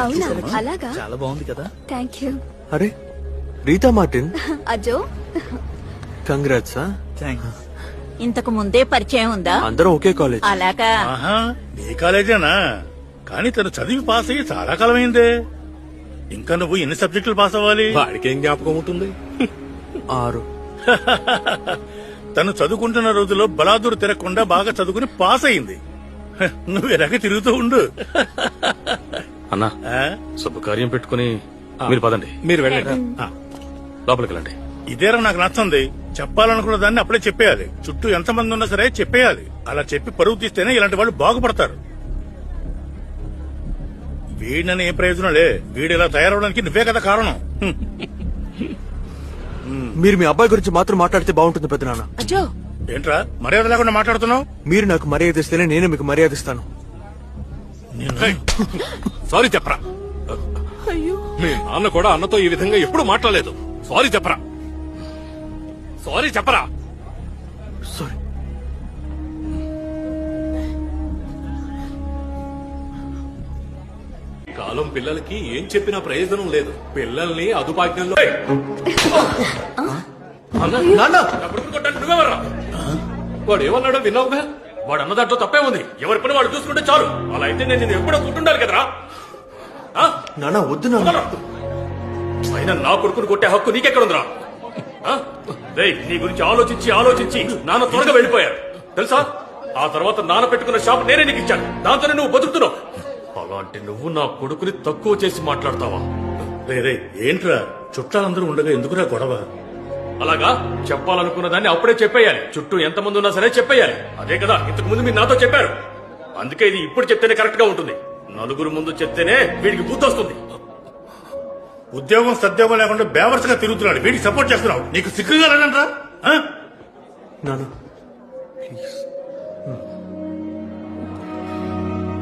అవునా అలాగా చాలా బాగుంది కదా. థ్యాంక్ యూ అరే రీతా మార్టిన్ అజో కంగ్రాట్స్. థ్యాంక్స్. ఇంతకు ముందే పరిచయం ఉందా? అందరం ఒకే కాలేజ్. అలాగా. ఆహా నీ కాలేజేనా? కానీ తను చదివి పాస్ అయ్యి చాలా కాలమైందే. ఇంకా నువ్వు ఎన్ని సబ్జెక్టులు పాస్ అవ్వాలి? వాడికి ఏం జ్ఞాపకం ఉంటుంది? 6. తను చదువుకుంటున్న రోజుల్లో బలాదూరు తిరగకుండా బాగా చదువుకుని పాస్ అయింది. నువ్వు ఎలాగ తిరుగుతూ ఉండు. అన్నా ఆ? శుభకార్యం పెట్టుకుని మీరు పదండి. మీరు వెళ్ళండి. లోపలికి వెళ్ళండి. ఇదేరా నాకు నచ్చింది. చెప్పాలనుకున్న దాన్ని అప్పుడే చెప్పేయాలి. చుట్టూ ఎంతమంది ఉన్నా సరే చెప్పేయాలి. అలా చెప్పి పరువు తీస్తేనే ఇలాంటి వాళ్ళు బాగుపడతారు. వీడినని ఏం ప్రయోజనం లే. వీడు ఇలా తయారవడానికి నువ్వే కదా కారణం. మీరు మీ అబ్బాయి గురించి మాత్రం మాట్లాడితే బాగుంటుంది పెద్దనాన్న. అజో ఏంట్రా మర్యాద లేకుండా మాట్లాడుతున్నావు? మీరు నాకు మర్యాద ఇస్తేనే నేను మీకు మర్యాద ఇస్తాను. సారీ చెప్పరా. మీ నాన్న కూడా అన్నతో ఈ విధంగా ఎప్పుడు మాట్లాడలేదు. సారీ చెప్పరా. సారీ చెప్పరా. సారీ. కాలం పిల్లలకి ఏం చెప్పినా ప్రయోజనం లేదు. పిల్లల్ని అదుపాజ్ఞంలో నువ్వెవర్రా? వాడు ఏమన్నాడో విన్నావుగా? వాడు అన్న దాంట్లో తప్పే ఉంది. ఎవరి పని వాడు చూసుకుంటే చాలు. అలా అయితే నేను ఎప్పుడో గుర్తుండాలి కదరా. నాన్న వద్దు నాన్న. అయినా నా కొడుకుని కొట్టే హక్కు నీకెక్కడుందిరా? నీ గురించి ఆలోచించి ఆలోచించి నాన్న త్వరగా వెళ్ళిపోయాడు తెలుసా. ఆ తర్వాత నాన్న పెట్టుకున్న షాప్ నేనే నీకు ఇచ్చాను. దాంతోనే నువ్వు బతుకుతున్నావు. అలాంటి నువ్వు నా కొడుకుని తక్కువ చేసి మాట్లాడతావా? రే ఏంట్రా చుట్టాలందరూ ఉండగా ఎందుకురా గొడవ? అలాగా చెప్పాలనుకున్న దాన్ని అప్పుడే చెప్పేయాలి. చుట్టూ ఎంతమంది ఉన్నా సరే చెప్పేయాలి. అదే కదా ఇంతకు ముందు మీరు నాతో చెప్పారు. అందుకే ఇది ఇప్పుడు చెప్తేనే కరెక్ట్ గా ఉంటుంది. నలుగురు ముందు చెప్తేనే వీడికి బుద్ధి వస్తుంది. ఉద్యోగం సద్యోగం లేకుండా బేవర్స్ గా తిరుగుతున్నాడు. వీడికి సపోర్ట్ చేస్తున్నావు. నీకు సిగ్గుగా లేదంట్రా? నాన్న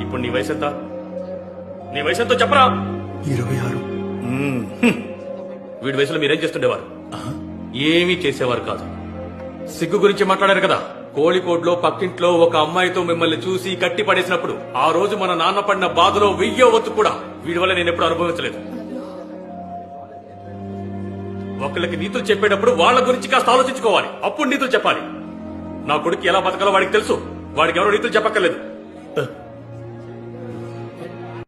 ఇప్పుడు నీ వయసు ఎంత? నీ వయసు ఎంతో చెప్పరా. 26. వీడి వయసులో మీరేం చేస్తుండేవారు? ఏమీ చేసేవారు కాదు. సిగ్గు గురించి మాట్లాడారు కదా. కోళికోడ్లో పక్కింట్లో ఒక అమ్మాయితో మిమ్మల్ని చూసి కట్టి పడేసినప్పుడు ఆ రోజు మన నాన్న పడిన బాధలో 1000వ వంతు కూడా వీడి వల్ల నేను ఎప్పుడు అనుభవించలేదు. ఒకళ్ళకి నీతులు చెప్పేటప్పుడు వాళ్ళ గురించి కాస్త ఆలోచించుకోవాలి. అప్పుడు నీతులు చెప్పాలి. నా కొడుకు ఎలా బతకాలో వాడికి తెలుసు. వాడికి ఎవరో నీతులు చెప్పక్కర్లేదు.